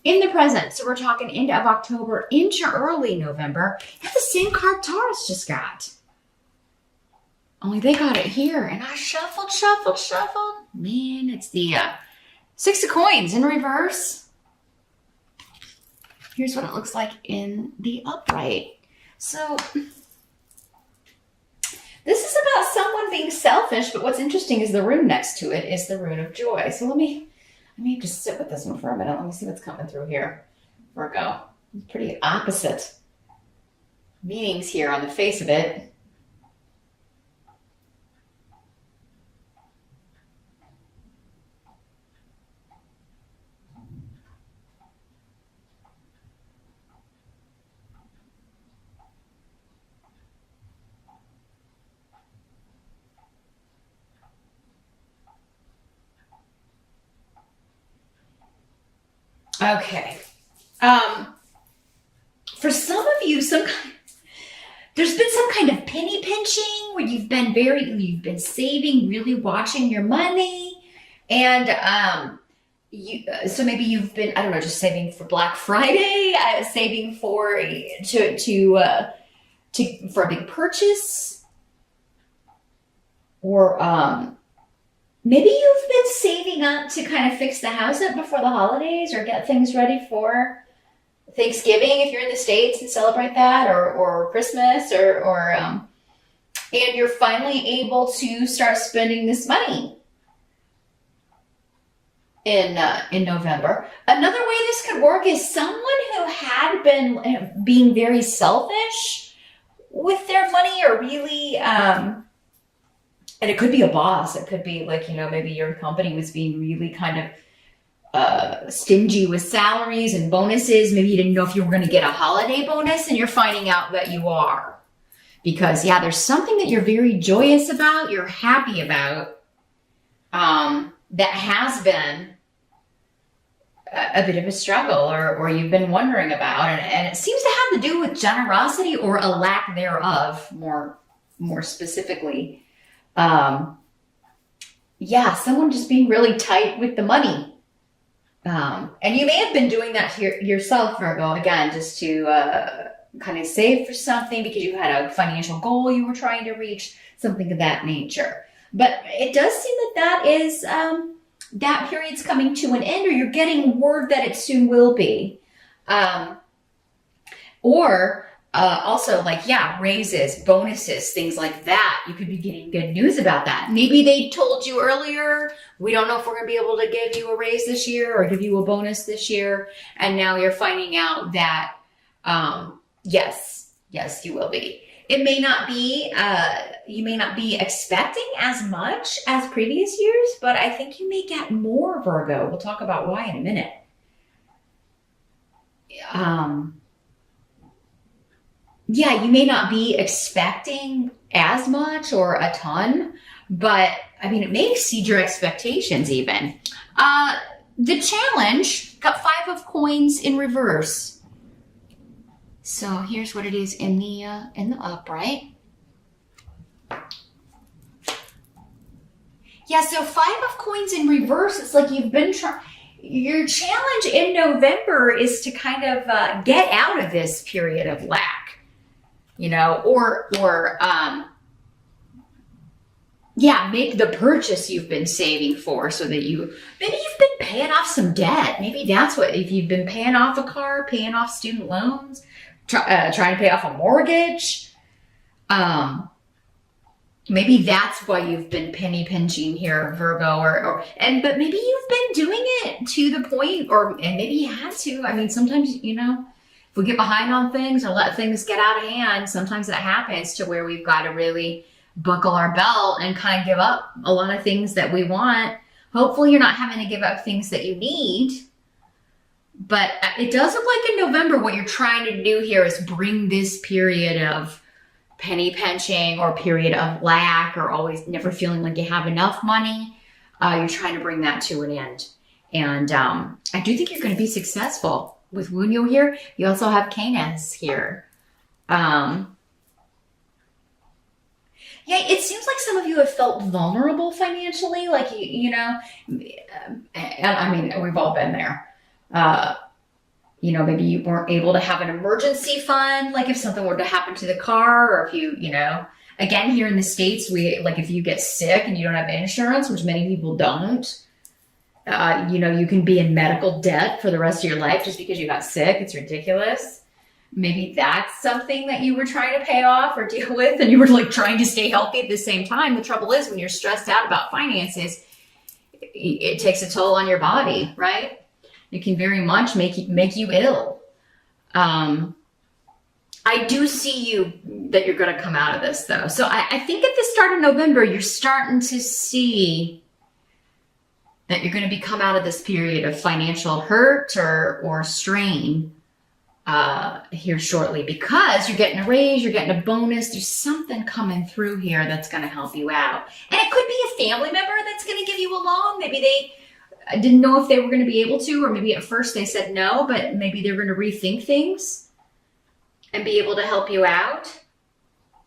in the present. So we're talking end of October into early November. That's the same card Taurus just got. Only they got it here. And I shuffled. Man, it's the 6 of Coins in reverse. Here's what it looks like in the upright. So this is about someone being selfish, but what's interesting is the rune next to it is the rune of joy. So let me just sit with this one for a minute. Let me see what's coming through here. Virgo. Pretty opposite meanings here on the face of it. Okay. For some of you, there's been some kind of penny pinching where you've been saving, really watching your money, and so maybe you've been, I don't know, just saving for Black Friday, saving for for a big purchase, or maybe you've been saving up to kind of fix the house up before the holidays or get things ready for Thanksgiving if you're in the States and celebrate that, or Christmas, and you're finally able to start spending this money in November. Another way this could work is someone who had been being very selfish with their money, or really and it could be a boss. It could be like, maybe your company was being really kind of stingy with salaries and bonuses. Maybe you didn't know if you were going to get a holiday bonus, and you're finding out that you are. Because, there's something that you're very joyous about, you're happy about, that has been a bit of a struggle, or you've been wondering about. And it seems to have to do with generosity or a lack thereof, more specifically. Someone just being really tight with the money. And you may have been doing that to yourself, Virgo, again, just to kind of save for something because you had a financial goal you were trying to reach, something of that nature. But it does seem that is, that period's coming to an end, or you're getting word that it soon will be. Also, raises, bonuses, things like that. You could be getting good news about that. Maybe they told you earlier, we don't know if we're going to be able to give you a raise this year or give you a bonus this year. And now you're finding out that, yes, you will be. It may not be, you may not be expecting as much as previous years, but I think you may get more, Virgo. We'll talk about why in a minute. You may not be expecting as much or a ton, but it may exceed your expectations even. The challenge got 5 of Coins in reverse. So here's what it is in the upright. So 5 of Coins in reverse. It's like you've been trying. Your challenge in November is to kind of get out of this period of lack. Make the purchase you've been saving for, so that maybe you've been paying off some debt. Maybe that's what, if you've been paying off a car, paying off student loans, trying to pay off a mortgage. Maybe that's why you've been penny pinching here, Virgo, but maybe you've been doing it to the point, and maybe you had to. Sometimes, if we get behind on things or let things get out of hand, sometimes that happens to where we've got to really buckle our belt and kind of give up a lot of things that we want. Hopefully you're not having to give up things that you need. But it does look like in November what you're trying to do here is bring this period of penny pinching or period of lack or always never feeling like you have enough money. You're trying to bring that to an end. And I do think you're going to be successful. With Wunyo here, you also have Canis here. It seems like some of you have felt vulnerable financially. Like, we've all been there. maybe you weren't able to have an emergency fund, like if something were to happen to the car, or if again, here in the States, if you get sick and you don't have insurance, which many people don't, you can be in medical debt for the rest of your life just because you got sick. It's ridiculous. Maybe that's something that you were trying to pay off or deal with, and you were like trying to stay healthy at the same time. The trouble is, when you're stressed out about finances, it takes a toll on your body, right? It can very much make you ill. I do see that you're going to come out of this, though. So I think at the start of November, you're starting to see that you're going to come out of this period of financial hurt or strain here shortly, because you're getting a raise, you're getting a bonus. There's something coming through here that's going to help you out. And it could be a family member that's going to give you a loan. Maybe they didn't know if they were going to be able to, or maybe at first they said no, but maybe they're going to rethink things and be able to help you out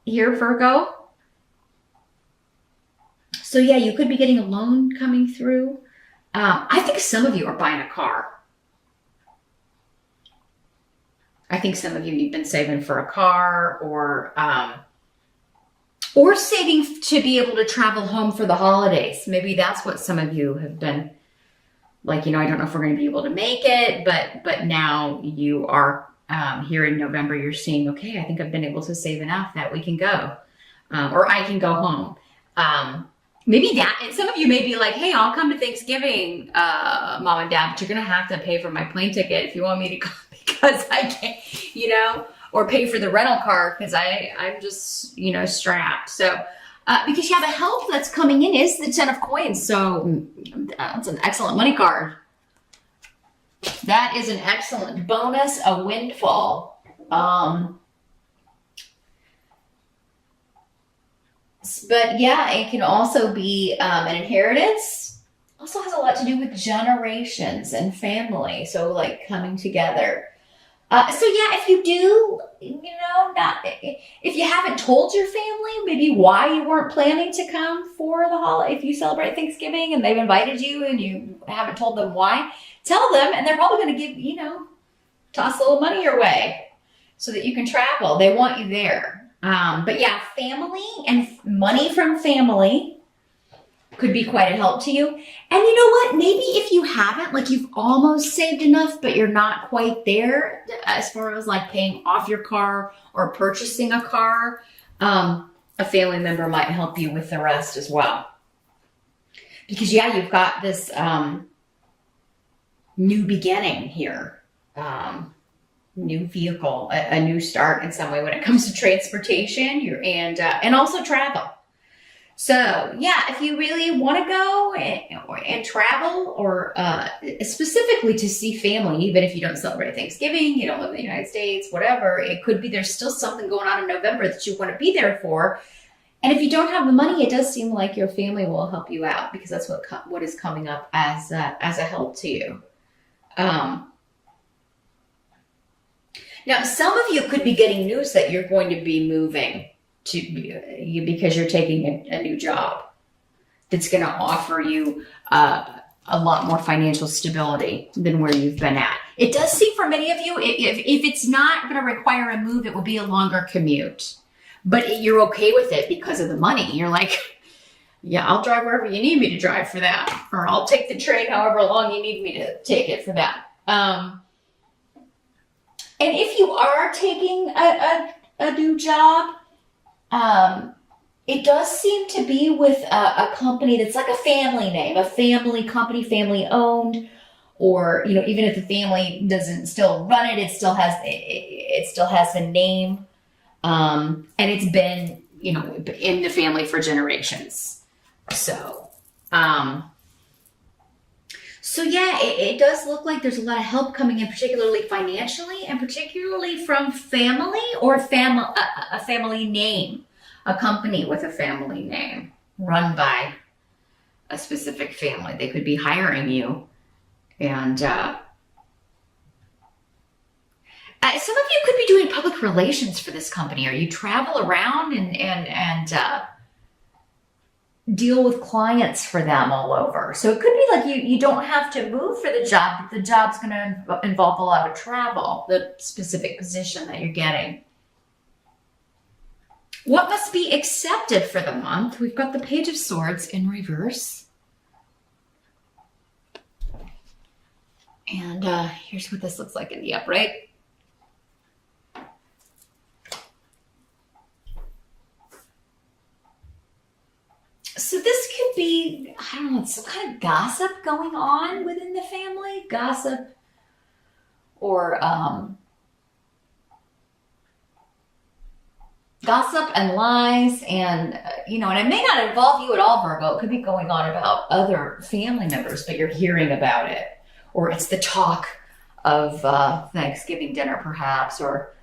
here, Virgo. So yeah, you could be getting a loan coming through. I think some of you are buying a car. I think some of you've been saving for a car, or saving to be able to travel home for the holidays. Maybe that's what some of you have been like, I don't know if we're going to be able to make it, but now you are here in November, you're seeing, okay, I think I've been able to save enough that we can go, or I can go home. Maybe that, and some of you may be like, hey, I'll come to Thanksgiving, Mom and Dad, but you're going to have to pay for my plane ticket if you want me to come, because I can't, or pay for the rental car because I'm just, strapped. So, because the help that's coming in is the 10 of coins. So that's an excellent money card. That is an excellent bonus, a windfall. But yeah, it can also be an inheritance. Also has a lot to do with generations and family. So like coming together. So yeah, if you do, if you haven't told your family maybe why you weren't planning to come for the holiday, if you celebrate Thanksgiving and they've invited you and you haven't told them why, tell them, and they're probably going to give, toss a little money your way so that you can travel. They want you there. But yeah, family and money from family could be quite a help to you. And you know what? Maybe if you haven't, like you've almost saved enough, but you're not quite there as far as like paying off your car or purchasing a car, a family member might help you with the rest as well. Because yeah, you've got this new beginning here, new vehicle, a new start in some way when it comes to transportation and also travel. So yeah, if you really want to go and travel, or specifically to see family, even if you don't celebrate Thanksgiving, you don't live in the United States, whatever, it could be there's still something going on in November that you want to be there for. And if you don't have the money, it does seem like your family will help you out, because that's what is coming up as a help to you. Now, some of you could be getting news that you're going to be moving because you're taking a new job that's going to offer you a lot more financial stability than where you've been at. It does seem for many of you, if it's not going to require a move, it will be a longer commute. But you're okay with it because of the money. You're like, yeah, I'll drive wherever you need me to drive for that. Or I'll take the train however long you need me to take it for that. And if you are taking a new job, it does seem to be with a company that's like a family name, a family company, family owned, or, even if the family doesn't still run it, it still has the name. And it's been, in the family for generations. So yeah, it does look like there's a lot of help coming in, particularly financially, and particularly from family or a family name, a company with a family name run by a specific family. They could be hiring you, and some of you could be doing public relations for this company, or you travel around and deal with clients for them all over. So it could be like you don't have to move for the job, but the job's going to involve a lot of travel, the specific position that you're getting. What must be accepted for the month? We've got the Page of Swords in reverse. And here's what this looks like in the upright. So this could be, I don't know, some kind of gossip going on within the family. Gossip or gossip and lies, and and it may not involve you at all, Virgo. It could be going on about other family members, but you're hearing about it, or it's the talk of Thanksgiving dinner, perhaps, or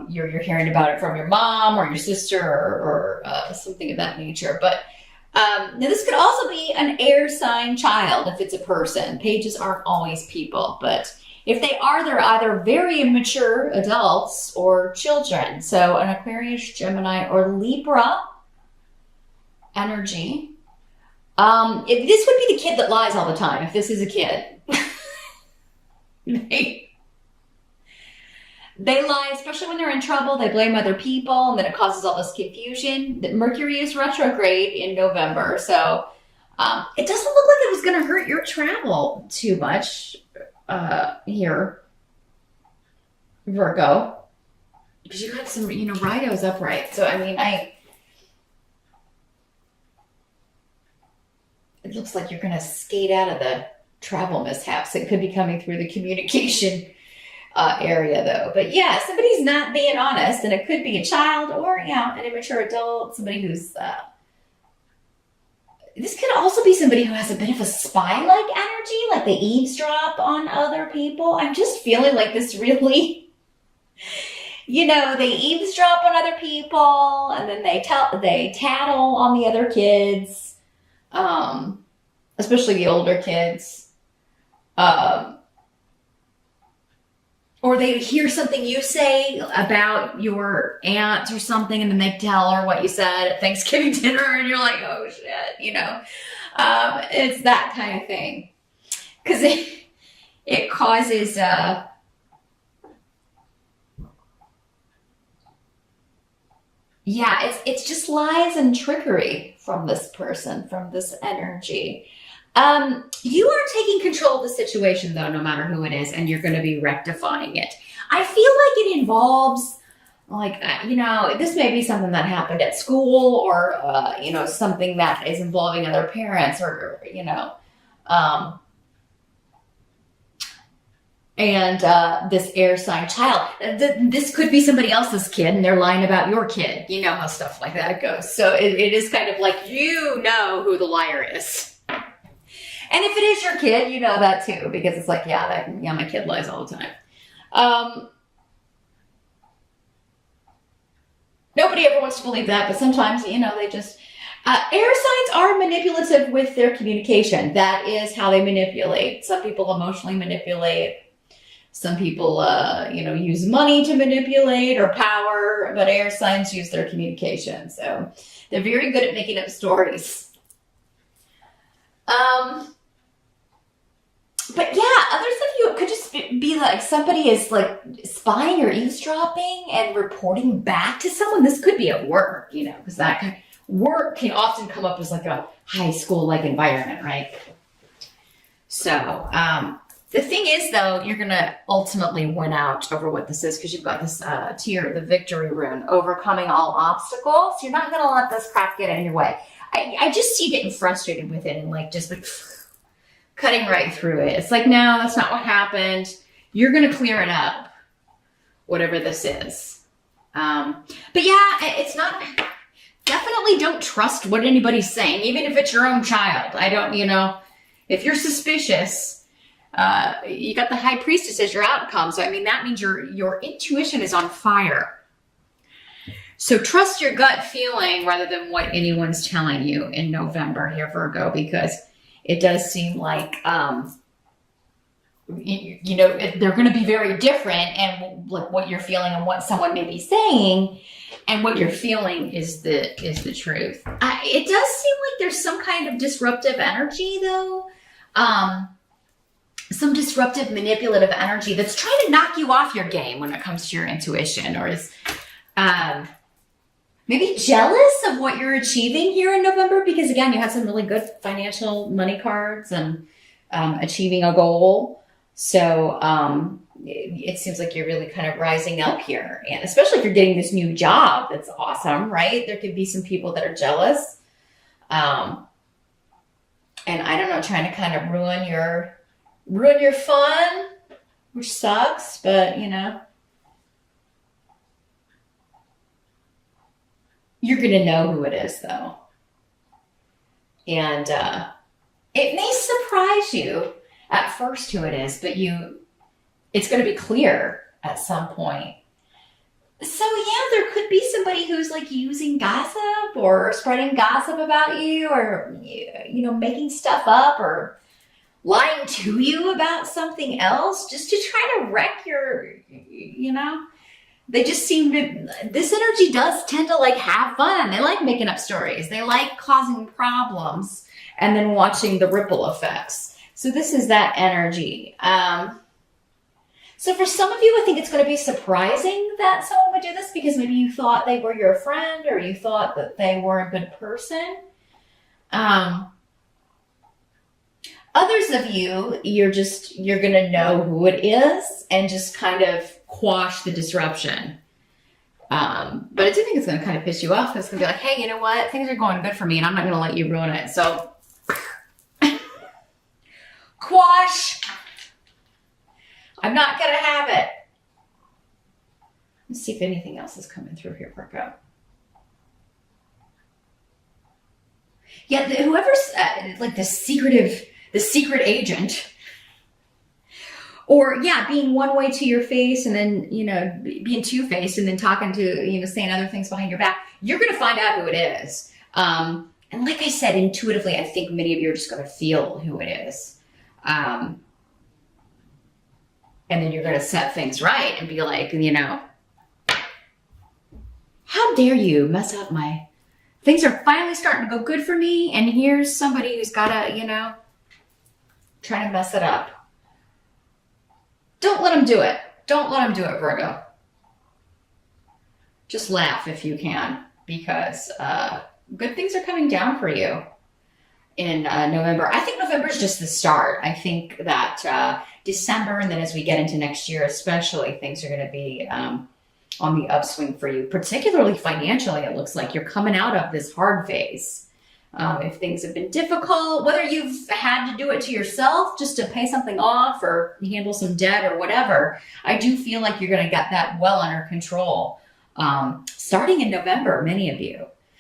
you're hearing about it from your mom or your sister or something of that nature. But now this could also be an air sign child if it's a person. Pages aren't always people, but if they are, they're either very immature adults or children. So an Aquarius, Gemini, or Libra energy. If this would be the kid that lies all the time, if this is a kid. They lie, especially when they're in trouble. They blame other people, and then it causes all this confusion. Mercury is retrograde in November, so it doesn't look like it was going to hurt your travel too much here, Virgo, because you got some, Rightos upright. So, it looks like you're going to skate out of the travel mishaps. It could be coming through the communication area, though. But yeah, somebody's not being honest, and it could be a child or, an immature adult, somebody who's this could also be somebody who has a bit of a spy-like energy, like they eavesdrop on other people. I'm just feeling like this really, they eavesdrop on other people, and then they tattle on the other kids, especially the older kids. Or they hear something you say about your aunt or something, and then they tell her what you said at Thanksgiving dinner, and you're like, oh shit, it's that kind of thing. Because it causes, it's just lies and trickery from this person, from this energy. You are taking control of the situation, though, no matter who it is, and you're going to be rectifying it. I feel like it involves, this may be something that happened at school, or, something that is involving other parents, or this air sign child. This could be somebody else's kid, and they're lying about your kid. You know how stuff like that goes. So it is kind of like, who the liar is. And if it is your kid, you know that too, because it's like, my kid lies all the time. Nobody ever wants to believe that, but sometimes, they just... air signs are manipulative with their communication. That is how they manipulate. Some people emotionally manipulate. Some people, use money to manipulate, or power, but air signs use their communication. So they're very good at making up stories. But yeah, other stuff, it could just be like somebody is like spying or eavesdropping and reporting back to someone. This could be at work, because that kind of work can often come up as like a high school like environment, right? So the thing is, though, you're going to ultimately win out over what this is, because you've got this tier, the victory rune, overcoming all obstacles. You're not going to let this crap get in your way. I just see you getting frustrated with it, and just like cutting right through it. It's like, no, that's not what happened. You're going to clear it up, whatever this is. But yeah, it's not, definitely don't trust what anybody's saying, even if it's your own child. If you're suspicious, you got the High Priestess as your outcome. So, that means your intuition is on fire. So trust your gut feeling rather than what anyone's telling you in November here, Virgo, because it does seem like, they're going to be very different, and like what you're feeling and what someone may be saying and what you're feeling is the truth. It does seem like there's some kind of disruptive energy, though. Some disruptive, manipulative energy that's trying to knock you off your game when it comes to your intuition, or is maybe jealous of what you're achieving here in November, because again, you had some really good financial money cards and achieving a goal. So it seems like you're really kind of rising up here, and especially if you're getting this new job, that's awesome, right? There could be some people that are jealous, and I don't know, trying to kind of ruin your fun, which sucks, but you know, you're gonna know who it is, though, and it may surprise you at first who it is, but it's going to be clear at some point. So yeah, there could be somebody who's like using gossip or spreading gossip about you, or, you know, making stuff up or lying to you about something else just to try to wreck your, you know, they just seem to, this energy does tend to like have fun. They like making up stories. They like causing problems and then watching the ripple effects. So this is that energy. So for some of you, I think it's going to be surprising that someone would do this, because maybe you thought they were your friend, or you thought that they were a good person. Others of you, you're going to know who it is and just kind of quash the disruption. But I do think it's going to kind of piss you off. It's going to be like, hey, you know what? Things are going good for me, and I'm not going to let you ruin it. So quash. I'm not going to have it. Let's see if anything else is coming through here, Virgo. Yeah, whoever's like the secret agent, or yeah, being one way to your face and then, you know, being two-faced and then talking to, you know, saying other things behind your back, you're going to find out who it is. And like I said, intuitively, I think many of you are just going to feel who it is. And then you're going to set things right and be like, you know, how dare you mess up things are finally starting to go good for me, and here's somebody who's got to, you know, trying to mess it up. Don't let them do it. Don't let them do it, Virgo. Just laugh if you can, because good things are coming down for you in November. I think November is just the start. I think that December, and then as we get into next year especially, things are going to be on the upswing for you, particularly financially. It looks like you're coming out of this hard phase. If things have been difficult, whether you've had to do it to yourself just to pay something off or handle some debt or whatever, I do feel like you're going to get that well under control starting in November, many of you.